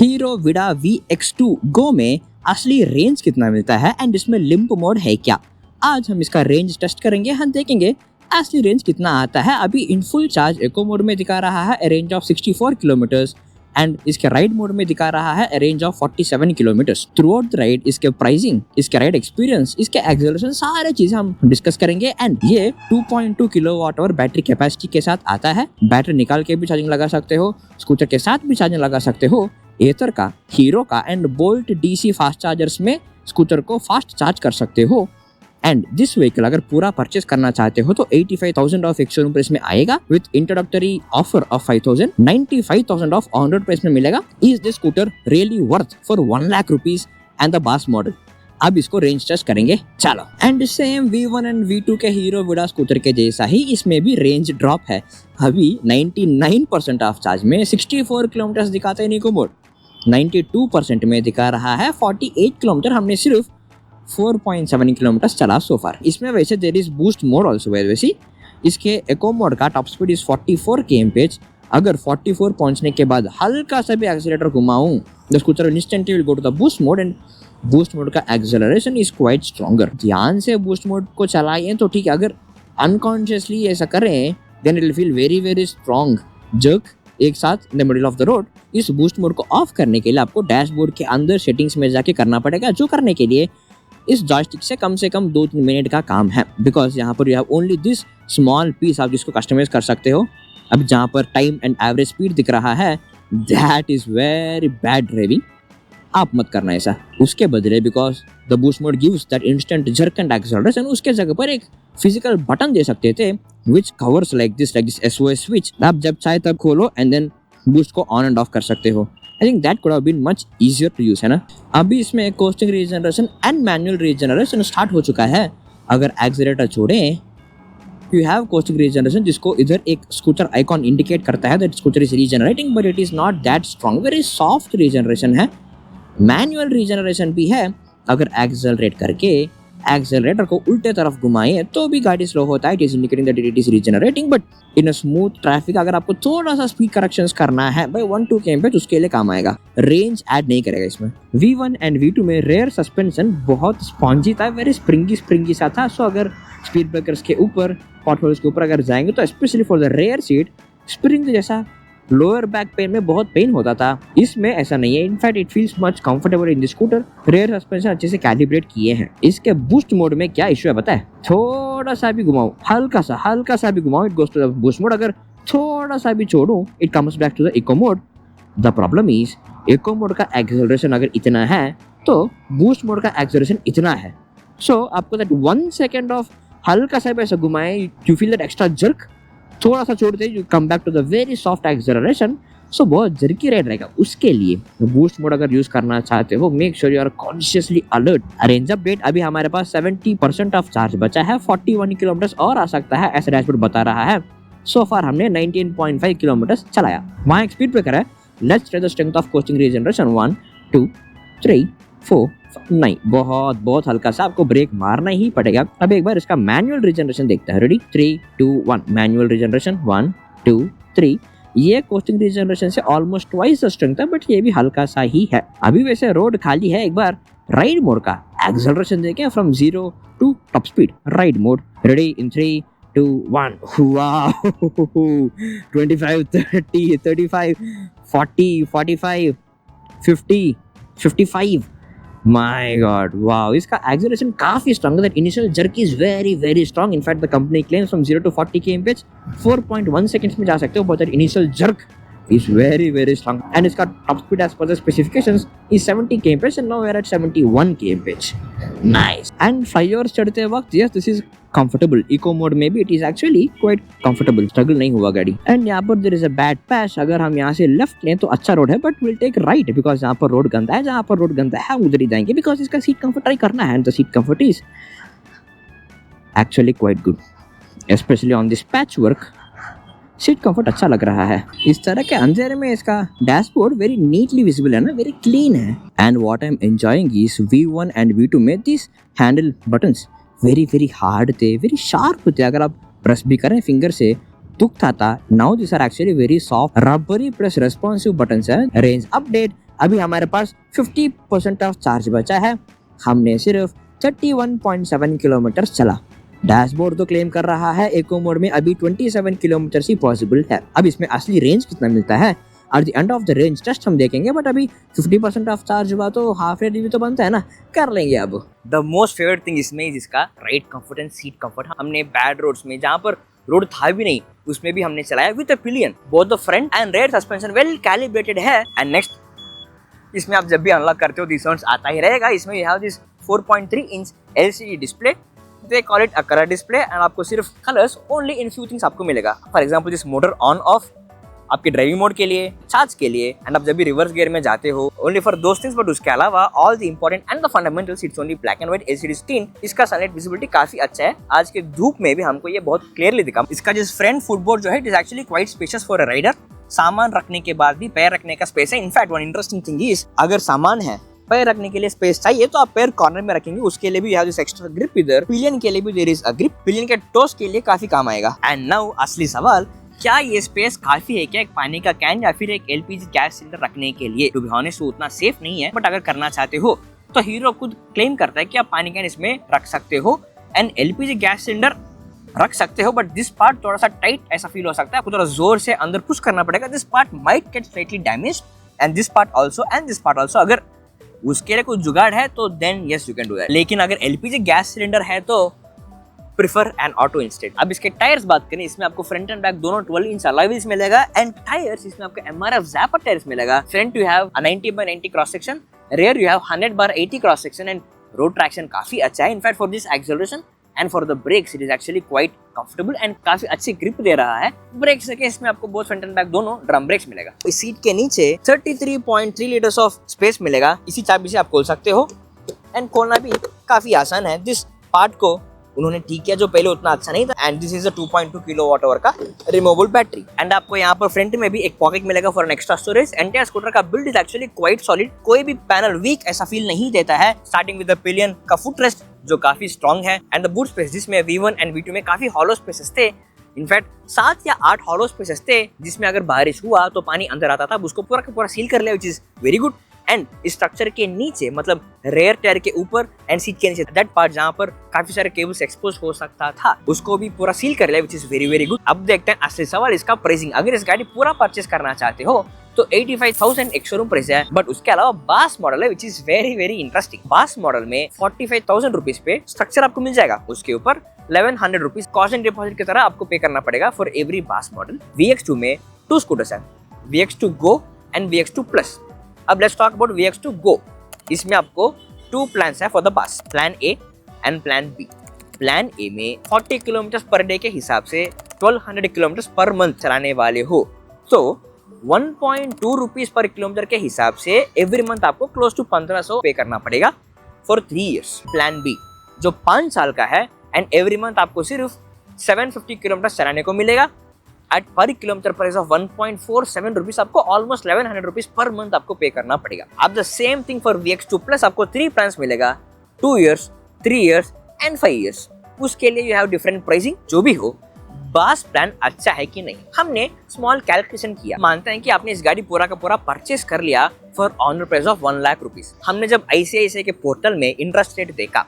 Hero Vida VX2 गो में असली range कितना मिलता है एंड इसमें लिम्प मोड है क्या। आज हम इसका रेंज टेस्ट करेंगे, हम देखेंगे असली रेंज कितना आता है। अभी in full charge eco mode में दिखा रहा है रेंज ऑफ 64 किलोमीटर्स एंड इसके राइड मोड में दिखा रहा है range of 47 kilometres. Throughout the ride इसके प्राइसिंग, इसके राइड एक्सपीरियंस, इसके एक्सेलरेशन, सारे चीजें हम डिस्कस करेंगे। एंड ये 2.2 किलोवाट आवर बैटरी कैपेसिटी के साथ आता है। बैटरी निकाल के भी चार्जिंग लगा सकते हो, स्कूटर के साथ भी चार्जिंग लगा सकते हो। एथर का, हीरो का and bolt DC fast chargers में स्कूटर को फास्ट चार्ज कर सकते हो। एंड दिस व्हीकल अगर पूरा परचेस करना चाहते हो तो 85,000 ऑफ एक शोरूम प्राइस में आएगा with introductory offer of 5,000, 95,000 of on road price में मिलेगा। Is this scooter really worth for 1 lakh rupees and the बास मॉडल। अब इसको रेंज टेस्ट करेंगे, चलो। And same V1 and V2 के हीरो विडा स्कूटर के जैसा ही इसमें भी रेंज ड्रॉप है। अभी 99% ऑफ चार्ज में 64 किलोमीटर दिखाता है इको मोड, 92% में दिखा रहा है 48 किलोमीटर। हमने सिर्फ 4.7 किलोमीटर चला सो फार। इसमें वैसे there is boost mode also वैसे। इसके इको मोड का टॉप स्पीड इज 44 kmph। अगर 44 पहुंचने के बाद हल्का सा भी एक्सीलरेटर घुमाऊं, the scooter instantly will go to the boost mode and boost mode का एक्सेलरेशन इज क्वाइट स्ट्रॉन्गर। ध्यान से बूस्ट मोड को चलाएं तो ठीक है, अगर अनकॉन्शियसली ऐसा करें then it will feel very very strong jerk एक साथ in the middle of the road. इस बूस्ट मोड को ऑफ करने के लिए आपको डैशबोर्ड के अंदर सेटिंग्स में जाके करना पड़ेगा, जो करने के लिए इस जॉयस्टिक से कम 2-3 मिनट का काम है। बिकॉज यहाँ पर you have only this small piece, आप जिसको कस्टमाइज कर सकते हो। अब जहाँ पर टाइम एंड एवरेज स्पीड दिख रहा है, that is very bad driving, आप मत करना ऐसा। उसके बदले because the boost mode gives that instant jerk and acceleration, उसके जगह पर एक फिजिकल बटन दे सकते थे which covers like this SOS switch. आप जब चाहे तब खोलो एंड देन बूस्ट को ऑन एंड ऑफ कर सकते हो। I think that could have been much easier to use, है ना। अभी इसमें costing regeneration and manual regeneration start हो चुका है। अगर एक्सीलरेटर छोड़ें, यू हैव कोस्टिंग रीजनरेशन, जिसको इधर एक स्कूटर आइकॉन इंडिकेट करता है that scooter is regenerating, but it is not that strong, very soft regeneration है। मैनुअल रीजनरेशन भी है। अगर एक्सेलरेट करके एक्सेलरेटर को उल्टे तरफ घुमाएं तो भी गाड़ी स्लो होता है, it is indicating that it is regenerating. But in a smooth traffic अगर आपको थोड़ा सा स्पीड करेक्शंस करना है भाई 1-2 km उसके लिए काम आएगा। रेंज ऐड नहीं करेगा इसमें। V1 एंड V2 में रेयर सस्पेंशन बहुत स्पॉन्जी था, वेरी स्प्रिंगी सा था। सो अगर स्पीड ब्रेकर्स के ऊपर, पॉटहोल्स के ऊपर अगर जाएंगे तो specially for the rare seat spring जैसा लोअर बैक पेन में बहुत पेन होता था। इसमें ऐसा नहीं है, in fact it feels much comfortable in the scooter. Rare suspension अच्छे से कैलिब्रेट किए हैं। इसके बूस्ट मोड में क्या इशू है पता है, थोड़ा सा भी घुमाऊं, हल्का सा भी घुमाऊं, it goes to the boost mode. अगर थोड़ा सा भी छोड़ूं, it comes back to the eco mode. The problem is eco mode का एक्सेलरेशन अगर इतना है तो बूस्ट मोड का एक्सेलरेशन इतना है। सो आपको दैट 1 सेकेंड ऑफ हल्का सा भी ऐसा घुमाए, you feel that extra jerk. थोड़ा सा छोड़ते you come back to the very soft acceleration. So बहुत जर्की राइड रहेगा। उसके लिए बूस्ट मोड अगर यूज करना चाहते हो, make sure you are consciously alert. Range update अभी हमारे पास 70% ऑफ चार्ज बचा है, 41 किलोमीटर और आ सकता है ऐसा डैशबोर्ड बता रहा है। सो फार हमने 19.5 किलोमीटर चलाया। वहाँ एक स्पीड ब्रेकर है। Let's try the strength of costing regeneration 1 2 3 4 नहीं, बहुत हल्का सा आपको ब्रेक मारना ही पड़ेगा। अब एक बार इसका मैनुअल रीजनरेशन देखते हैं। Ready 3 2 1 manual regeneration 1 2 3। ये कोस्टिंग रीजनरेशन से ऑलमोस्ट ट्वाइस द स्ट्रेंथ है, बट ये भी हल्का सा ही है। अभी वैसे रोड खाली है। एक बार राइड मोड का एक्सेलरेशन देखें from 0 to top speed. Ride mode ready in 3 2 1। Wow 25 30 35 40 45 50 55। My God, wow! इसका एक्सेलरेशन काफी स्ट्रॉन्ग है। That initial jerk is very very strong. In fact, the company claims from 0 to 40 kmph 4.1 seconds में जा सकते हो, but that initial jerk is very very strong. And इसका top speed as per the specifications is 70 kmph and now we are at 71 kmph. Nice. And flyovers चढ़ते वक्त yes, this is comfortable. Eco mode में भी it is actually quite comfortable. Struggle नहीं हुआ गाड़ी। And यहाँ पर there is a bad patch. अगर हम यहाँ से लेफ्ट लें तो अच्छा रोड है, but we'll take right because यहाँ पर रोड गंदा है। जहाँ पर रोड गंदा है हम उधर ही जाएंगे because इसका सीट कंफर्ट ट्राई करना है। And the seat comfort is actually quite good, especially on this patchwork. Seat comfort अच्छा लग रहा है। इस तरह के अंधेरे में इसका डैशबोर्ड वेरी नीटली विजिबल है ना, वेरी क्लीन है। And what I am enjoying is V1 and V2 में this handle buttons very very hard थे, वेरी शार्प थे। अगर आप प्रेस भी करें फिंगर से दुखता था। Now this are actually very soft rubbery plus responsive buttons है। रेंज अपडेट अभी हमारे पास 50% ऑफ चार्ज बचा है, हमने सिर्फ 31.7 किलोमीटर चला। डैशबोर्ड तो क्लेम कर रहा है इको मोड में अभी 27 किलोमीटर ही पॉसिबल है। अब इसमें असली रेंज कितना मिलता है और the end of the range test हम देखेंगे, बट अभी 50% ऑफ चार्ज हुआ तो हाफ रेट भी तो बनता है ना, कर लेंगे। अब द मोस्ट फेवरेट थिंग इसमें इज इसका ride comfort and seat comfort. हमने बैड रोड्स में, जहाँ पर रोड था भी नहीं, उसमें भी हमने चलाया with a pillion. Both the front end rare suspension well calibrated है। एंड नेक्स्ट, इसमें आप जब भी अनलॉक करते हो दिस साउंड्स आता ही रहेगा। इसमें you have this 4.3 inch LCD display, they call it a colour display, and आपको सिर्फ colours only in few things आपको मिलेगा। For example this motor on off आपके ड्राइविंग मोड के लिए, चार्ज के लिए, एंड आप जब भी रिवर्स गियर में जाते हो, only for those things. But उसके अलावा all the important and the fundamentals it's only black and white LCD screen. इसका सनलाइट विजिबिलिटी काफी अच्छा है, आज के धूप में भी हमको ये बहुत क्लियरली दिखा। इसका जो फ्रंट फुटबोर्ड जो है it is actually quite spacious for a rider. सामान रखने के बाद भी पैर रखने का स्पेस है। In fact one interesting thing is, अगर सामान है, पैर रखने के लिए स्पेस चाहिए तो आप पैर कॉर्नर में रखेंगे, उसके लिए भी यह एक्स्ट्रा ग्रिप इधर। पिलियन के लिए भी there is a grip, pillion के टोस के लिए काफी काम आएगा। एंड नाउ असली सवाल, क्या ये स्पेस काफी है क्या एक पानी का कैन या फिर एक LPG गैस सिलेंडर रखने के लिए? टू बी ऑनेस्ट वो उतना सेफ नहीं है, बट अगर करना चाहते हो तो हीरो खुद क्लेम करता है कि आप पानी कैन इसमें रख सकते हो एंड LPG गैस सिलेंडर रख सकते हो। बट दिस पार्ट थोड़ा सा टाइट ऐसा फील हो सकता है, आपको थोड़ा जोर से अंदर पुश करना पड़ेगा। This part might get slightly damaged and this part also. अगर उसके लिए कुछ जुगाड़ है तो then yes you can do that. लेकिन अगर LPG गैस सिलेंडर है तो प्रिफर एन ऑटो इंस्टेड। अब इसके टायर्स बात करें, इसमें आपको फ्रंट एंड बैक दोनों 12 इंच अलॉय व्हील्स मिलेगा एंड टायर्स इसमें आपको MRF ज़ैपर टायर्स मिलेगा। Front you have 90/90 cross section, rear you have 100/80 cross section and road traction काफी अच्छा है। In fact for this acceleration and for the brakes it is actually quite comfortable and काफी अच्छी grip दे रहा है। Breaks के case में आपको बोथ फ्रंट एंड बैक दोनों ड्रम ब्रेक्स मिलेगा। इस सीट के नीचे 33.3 लीटर्स ऑफ स्पेस मिलेगा। इसी चाबी से आप खोल सकते हो एंड खोलना भी काफी आसान है। दिस पार्ट को उन्होंने ठीक किया जो पहले उतना अच्छा नहीं था। And this is a 2.2 kilowatt hour का रिमूवेबल बैटरी। एंड आपको यहाँ पर फ्रंट में भी एक पॉकेट मिलेगा for an extra storage. Entire scooter का build is actually quite solid, कोई भी पैनल वीक ऐसा फील नहीं देता है। स्टार्टिंग विद द पिलियन का फुट रेस्ट जो काफी स्ट्रॉन्ग है एंड द बूट स्पेस जिसमें V1 एंड V2 में काफी हॉलो स्पेसेस थे। इनफैक्ट 7 या 8 हॉलो स्पेसेस थे जिसमें अगर बारिश हुआ तो पानी अंदर आता था, उसको पूरा का पूरा सील कर लिया, which is very good. And structure के नीचे मतलब रेयर टायर के ऊपर एंड सीट के नीचे दैट पार्ट जहाँ पर काफी सारे केबल्स एक्सपोज हो सकता था, उसको भी पूरा सील कर लिया, which is very very good. अब देखते हैं असली सवाल इसका प्राइसिंग। अगर इस गाड़ी पूरा परचेस करना चाहते हो तो 85,000 एक शोरूम प्राइस है, बट उसके अलावा बास मॉडल है which is very very interesting. बास मॉडल में 45,000 रुपीज पे स्ट्रक्चर आपको मिल जाएगा, उसके ऊपर 1100 रुपीज कॉस्ट डिपॉजिट की तरह आपको पे करना पड़ेगा फॉर एवरी बास मॉडल। VX2 में 2 स्कूटर्स है, VX2 Go and VX2 Plus। अब let's talk about VX2 Go। इसमें आपको 2 प्लान्स है फॉर द बास, plan A and plan B। Plan A में 40 किलोमीटर पर डे के हिसाब से 1200 किलोमीटर पर मंथ चलाने वाले हो तो 1.2 रुपीज पर किलोमीटर के हिसाब से एवरी मंथ आपको क्लोज टू 1500 पे करना पड़ेगा फॉर 3 इयर्स। प्लान B जो 5 साल का है एंड एवरी मंथ आपको सिर्फ 750 किलोमीटर चलाने को मिलेगा एट पर किलोमीटर प्राइस ऑफ 1.47 रुपीज। आपको ऑलमोस्ट 1100 रुपीज पर मंथ आपको पे करना पड़ेगा। अब the same thing for VX2 Plus आपको 3 प्लान्स मिलेगा, 2 इयर्स, 3 इयर्स एंड 5 इयर्स। उसके लिए यू हैव डिफरेंट प्राइसिंग। जो भी हो, बास प्लान अच्छा है कि नहीं, हमने स्मॉल कैलकुलेशन किया। मानते हैं कि आपने इस गाड़ी पूरा का पूरा परचेस कर लिया for on road price of 1 lakh rupees. हमने जब ICICI के पोर्टल में इंटरेस्ट रेट देखा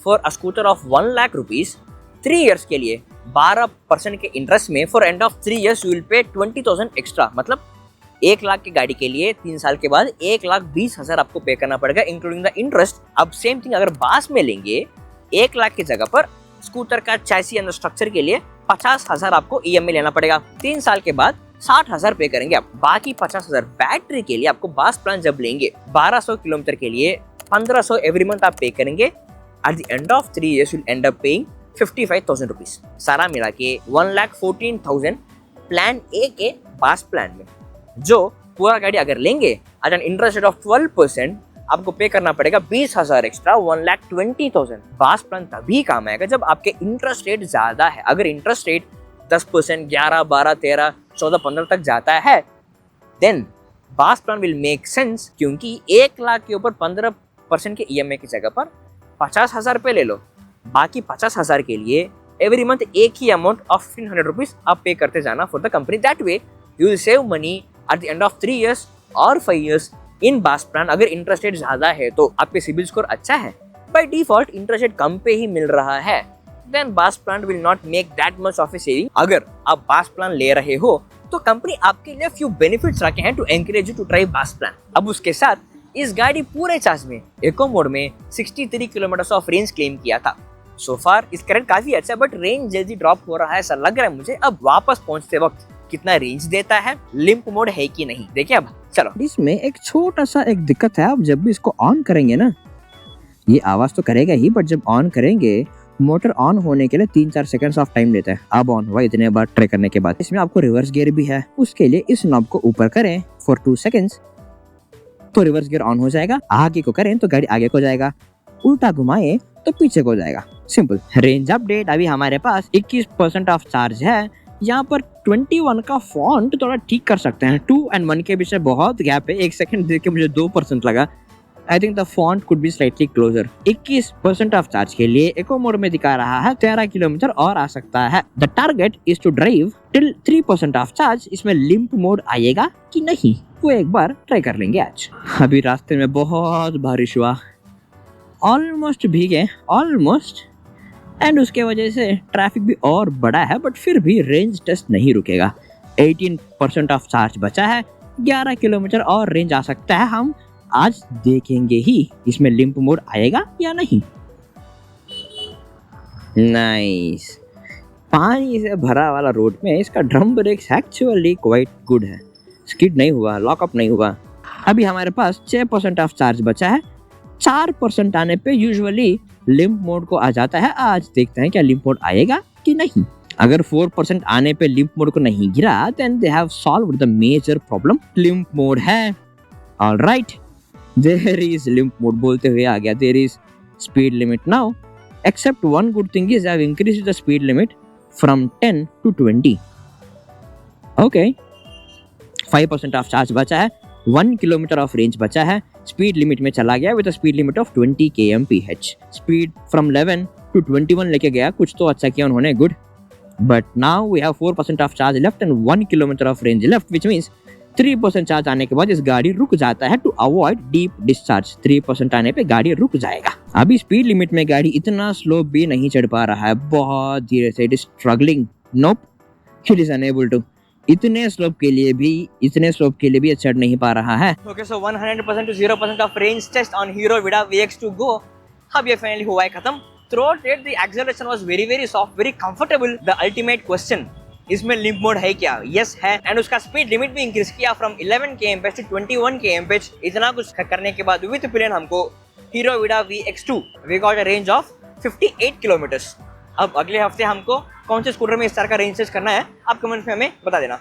for a scooter of 1 lakh rupees 3 years के लिए 12% के इंटरेस्ट में for end of 3 years you will pay 20,000 extra. मतलब 1 लाख की गाड़ी के लिए 3 साल के बाद 1,20,000 आपको पे करना पड़ेगा इंक्लूडिंग द इंटरेस्ट। अब सेम थिंग अगर बास में लेंगे 1 लाख की जगह पर स्कूटर का चैसी एंड स्ट्रक्चर के लिए 50,000 आपको EMI लेना पड़ेगा। 3 साल के बाद 60,000 पे करेंगे आप, बाकी 50,000 बैटरी के लिए आपको बास प्लान जब लेंगे 1200 किलोमीटर के लिए 1500 एवरी मंथ आप पे करेंगे। At the end of 3 years you and up paying 55,000 rupees. सारा मिला के 1,14,000 प्लान A के बास प्लान में। जो पूरा गाड़ी अगर लेंगे at an interest rate of 12% आपको पे करना पड़ेगा 20,000 एक्स्ट्रा, 1,20,000। बास प्लान तभी काम आएगा जब आपके इंटरेस्ट रेट ज्यादा है। अगर इंटरेस्ट रेट 10%, 11, 12, 13, 14, 15 तक जाता है देन बास प्लान विल मेक सेंस, क्योंकि 1 लाख के ऊपर 15% के EMI की जगह पर 50,000 पे ले लो, बाकी 50,000 के लिए एवरी मंथ एक ही अमाउंट ऑफ 1,500 रुपीज आप पे करते जाना for the company. That way you will save money at the end of 3 years और 5 इयर्स इन बस प्लान अगर इंटरेस्ट रेट ज्यादा है तो आपके सिबिल स्कोर अच्छा है, बाय डिफॉल्ट इंटरेस्ट रेट कम पे ही मिल रहा है, देन बस plan will not make that much of A saving. अगर आप बस प्लान ले रहे हो तो कंपनी आपके लिए फ्यू बेनिफिट्स रखे हैं to encourage you to try BaaS plan. अब उसके साथ इस गाड़ी पूरे चार्ज में इको मोड में 63 किलोमीटर ऑफ रेंज क्लेम किया था। सो फार इस करंट काफी अच्छा है, बट रेंज जल्दी ड्रॉप हो रहा है ऐसा लग रहा है मुझे। अब वापस पहुंचते वक्त कितना रेंज देता है, लिम्प मोड है कि नहीं, देखिए अब चलो। इसमें एक छोटा सा एक दिक्कत है, आप जब भी इसको ऑन करेंगे ना, ये आवाज तो करेगा ही, बट जब ऑन करेंगे मोटर ऑन होने के लिए 3-4 सेकंड्स ऑफ टाइम लेता है। अब ऑन हुआ इतने बार ट्राई करने के बाद। इसमें आपको रिवर्स गियर भी है, उसके लिए इस नॉब को ऊपर करें फॉर 2 सेकंड्स तो रिवर्स गियर ऑन हो जाएगा, आगे को करें तो गाड़ी आगे को जाएगा, उल्टा घुमाए तो पीछे को जाएगा। सिंपल। रेंज अपडेट, अभी हमारे पास 21% ऑफ चार्ज है। यहाँ पर 21 का फॉन्ट थोड़ा ठीक कर सकते हैं, 2 और 1 के बीच में बहुत गैप है। 1 सेकंड देख के मुझे 2% लगा। I think the font could be slightly closer. 21% of charge के लिए इको मोड में दिखा रहा है 13 किलोमीटर और आ सकता है। The target is to drive till 3% of charge. इसमें लिम्प मोड आएगा कि नहीं वो एक बार ट्राई कर लेंगे आज। अभी रास्ते में बहुत बारिश हुआ, ऑलमोस्ट भीगे, ऑलमोस्ट, एंड उसके वजह से ट्रैफिक भी और बड़ा है, बट फिर भी रेंज टेस्ट नहीं रुकेगा। 18% ऑफ चार्ज बचा है, 11 किलोमीटर और रेंज आ सकता है। हम आज देखेंगे ही इसमें लिम्प मोड आएगा या नहीं। नाइस। पानी से भरा वाला रोड में इसका drum brakes actually quite good है, स्किड नहीं हुआ, लॉकअप नहीं हुआ। अभी हमारे पास 6% ऑफ चार्ज बचा है। 4% आने पे यूजुअली लिम्प मोड को आ जाता है। आज देखते हैं क्या लिम्प मोड आएगा कि नहीं। अगर 4% आने पे लिम्प मोड को नहीं गिरा, then they have solved the major problem. Limp mode है। All right. There is limp mode बोलते हुए आ गया। There is speed limit now. Except one good thing is I have increased the speed limit from 10 to 20. Okay. 5% of charge बचा है, 1 kilometre of range बचा है, speed limit में चला गया with speed limit of 20 kmph। Speed from 11 to 21 लेके गया, कुछ तो अच्छा किया उन्होंने, good. But now we have 4% of charge left and 1 kilometre of range left, which means 3% charge आने के बाद इस गाड़ी रुक जाता है टू अवॉइड डीप डिस्चार्ज। 3% आने पे गाड़ी रुक जाएगा। अभी स्पीड लिमिट में गाड़ी इतना स्लो भी नहीं चढ़ पा रहा है, बहुत धीरे से। It is struggling, nope, it is unable to. इतने स्लोप के लिए भी चढ़ नहीं पा रहा है। Okay, so 100% to 0% of range test on Hero Vida VX2 Go। अब ये फाइनली हुआ है खत्म। Throughout it the acceleration was very soft, very comfortable. The ultimate question, इसमें लिम्प मोड है क्या? यस है। एंड उसका स्पीड लिमिट भी इंक्रीज किया फ्रॉम 11 kmph to 21 kmph। इतना कुछ करने के बाद विद प्लेन हमको Hero Vida VX2 we got a range of 58 kilometres. अब अगले हफ्ते हमको कौन से स्कूटर में इस तरह का रेंज टेस्ट करना है, आप कमेंट में हमें बता देना।